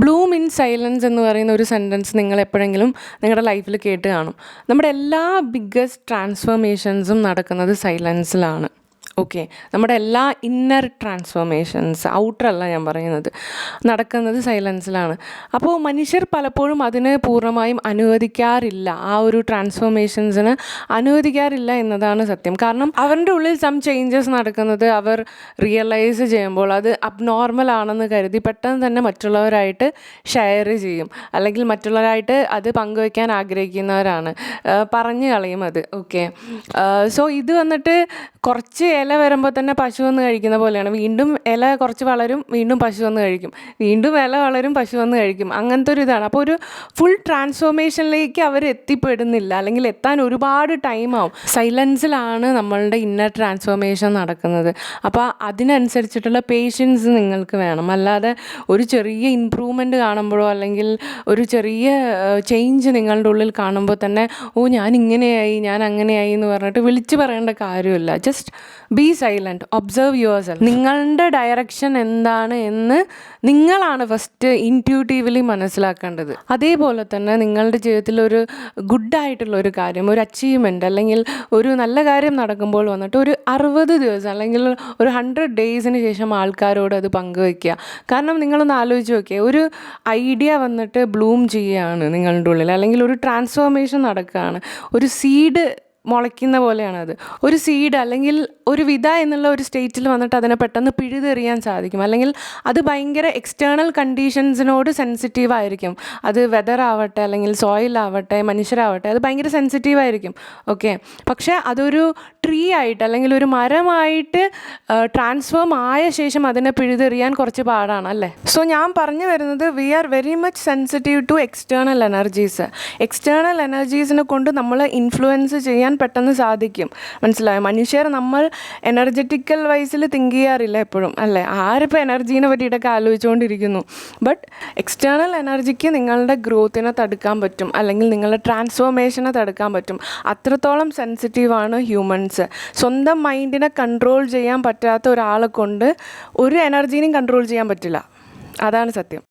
Bloom in silence എന്ന് പറയുന്ന ഒരു സെൻറ്റൻസ് നിങ്ങൾ എപ്പോഴെങ്കിലും നിങ്ങളുടെ ലൈഫിൽ കേട്ട് കാണും. നമ്മുടെ എല്ലാ ബിഗ്ഗസ്റ്റ് ട്രാൻസ്ഫോർമേഷൻസും നടക്കുന്നത് സൈലൻസിലാണ്. ഓക്കെ, നമ്മുടെ എല്ലാ ഇന്നർ ട്രാൻസ്ഫോർമേഷൻസ്, ഔട്ടറല്ല ഞാൻ പറയുന്നത്, നടക്കുന്നത് സൈലൻസിലാണ്. അപ്പോൾ മനുഷ്യർ പലപ്പോഴും അതിന് പൂർണ്ണമായും അനുവദിക്കാറില്ല, ആ ഒരു ട്രാൻസ്ഫോർമേഷൻസിന് അനുവദിക്കാറില്ല എന്നതാണ് സത്യം. കാരണം അവരുടെ ഉള്ളിൽ ചേഞ്ചസ് നടക്കുന്നത് അവർ റിയലൈസ് ചെയ്യുമ്പോൾ അത് അബ്നോർമൽ ആണെന്ന് കരുതി പെട്ടെന്ന് തന്നെ മറ്റുള്ളവരായിട്ട് ഷെയർ ചെയ്യും, അല്ലെങ്കിൽ മറ്റുള്ളവരായിട്ട് അത് പങ്കുവയ്ക്കാൻ ആഗ്രഹിക്കുന്നവരാണ്, പറഞ്ഞു കളയും അത്. ഓക്കെ, സോ ഇത് വന്നിട്ട് കുറച്ച് ഇല വരുമ്പോൾ തന്നെ പശു വന്ന് കഴിക്കുന്ന പോലെയാണ്. വീണ്ടും ഇല കുറച്ച് വളരും, വീണ്ടും പശു വന്ന് കഴിക്കും, വീണ്ടും ഇല വളരും, പശു വന്ന് കഴിക്കും, അങ്ങനത്തെ ഒരു ഇതാണ്. അപ്പോൾ ഒരു ഫുൾ ട്രാൻസ്ഫോർമേഷനിലേക്ക് അവർ എത്തിപ്പെടുന്നില്ല, അല്ലെങ്കിൽ എത്താൻ ഒരുപാട് ടൈമാവും. സൈലൻസിലാണ് നമ്മളുടെ ഇന്നർ ട്രാൻസ്ഫോർമേഷൻ നടക്കുന്നത്. അപ്പോൾ അതിനനുസരിച്ചിട്ടുള്ള പേഷ്യൻസ് നിങ്ങൾക്ക് വേണം. അല്ലാതെ ഒരു ചെറിയ ഇമ്പ്രൂവ്മെൻറ്റ് കാണുമ്പോഴോ അല്ലെങ്കിൽ ഒരു ചെറിയ ചേഞ്ച് നിങ്ങളുടെ ഉള്ളിൽ കാണുമ്പോൾ തന്നെ ഞാൻ ഇങ്ങനെയായി, ഞാൻ അങ്ങനെയായി എന്ന് പറഞ്ഞിട്ട് വിളിച്ച് പറയേണ്ട കാര്യമില്ല. Just be silent, observe your self. നിങ്ങളുടെ ഡയറക്ഷൻ എന്താണ് എന്ന് നിങ്ങളാണ് ഫസ്റ്റ് ഇൻറ്റ്യൂട്ടീവ്ലി മനസ്സിലാക്കേണ്ടത്. അതേപോലെ തന്നെ നിങ്ങളുടെ ജീവിതത്തിൽ ഒരു ഗുഡായിട്ടുള്ള ഒരു കാര്യം, ഒരു അച്ചീവ്മെൻറ്റ് അല്ലെങ്കിൽ ഒരു നല്ല കാര്യം നടക്കുമ്പോൾ വന്നിട്ട് ഒരു 60 ദിവസം അല്ലെങ്കിൽ ഒരു 100 ഡേയ്സിന് ശേഷം ആൾക്കാരോട് അത് പങ്കുവയ്ക്കുക. കാരണം നിങ്ങളൊന്ന് ആലോചിച്ച് നോക്കിയേ, ഒരു ഐഡിയ വന്നിട്ട് ബ്ലൂം ചെയ്യുകയാണ് നിങ്ങളുടെ ഉള്ളിൽ, അല്ലെങ്കിൽ ഒരു ട്രാൻസ്ഫോർമേഷൻ നടക്കുകയാണ്, ഒരു സീഡ് മുളയ്ക്കുന്ന പോലെയാണത്. ഒരു സീഡ് അല്ലെങ്കിൽ ഒരു വിത എന്നുള്ള ഒരു സ്റ്റേറ്റിൽ വന്നിട്ട് അതിനെ പെട്ടെന്ന് പിഴുതെറിയാൻ സാധിക്കും, അല്ലെങ്കിൽ അത് ഭയങ്കര എക്സ്റ്റേണൽ കണ്ടീഷൻസിനോട് സെൻസിറ്റീവ് ആയിരിക്കും. അത് വെതർ ആവട്ടെ, അല്ലെങ്കിൽ സോയിൽ ആവട്ടെ, മനുഷ്യരാവട്ടെ, അത് ഭയങ്കര സെൻസിറ്റീവ് ആയിരിക്കും. ഓക്കെ, പക്ഷേ അതൊരു ട്രീ ആയിട്ട് അല്ലെങ്കിൽ ഒരു മരമായിട്ട് ട്രാൻസ്ഫോം ആയ ശേഷം അതിനെ പിഴുതെറിയാൻ കുറച്ച് പാടാണ്, അല്ലേ? സോ ഞാൻ പറഞ്ഞു വരുന്നത്, we are very much sensitive to external energies. External എനർജീസിനെ കൊണ്ട് നമ്മൾ ഇൻഫ്ലുവൻസ് ചെയ്യാൻ പെട്ടെന്ന് സാധിക്കും. മനസ്സിലായോ? മനുഷ്യർ നമ്മൾ എനർജറ്റിക്കൽ വൈസിൽ തിങ്ക് ചെയ്യാറില്ല എപ്പോഴും, അല്ലേ? ആരിപ്പോൾ എനർജീനെ പറ്റിയിട്ടൊക്കെ ആലോചിച്ചുകൊണ്ടിരിക്കുന്നു. ബട്ട് എക്സ്റ്റേണൽ എനർജിക്ക് നിങ്ങളുടെ ഗ്രോത്തിനെ തടുക്കാൻ പറ്റും, അല്ലെങ്കിൽ നിങ്ങളുടെ ട്രാൻസ്ഫോർമേഷനെ തടുക്കാൻ പറ്റും. അത്രത്തോളം സെൻസിറ്റീവാണ് ഹ്യൂമൻസ്. സ്വന്തം മൈൻഡിനെ കൺട്രോൾ ചെയ്യാൻ പറ്റാത്ത ഒരാളെ കൊണ്ട് ഒരു എനർജീനെയും കൺട്രോൾ ചെയ്യാൻ പറ്റില്ല. അതാണ് സത്യം.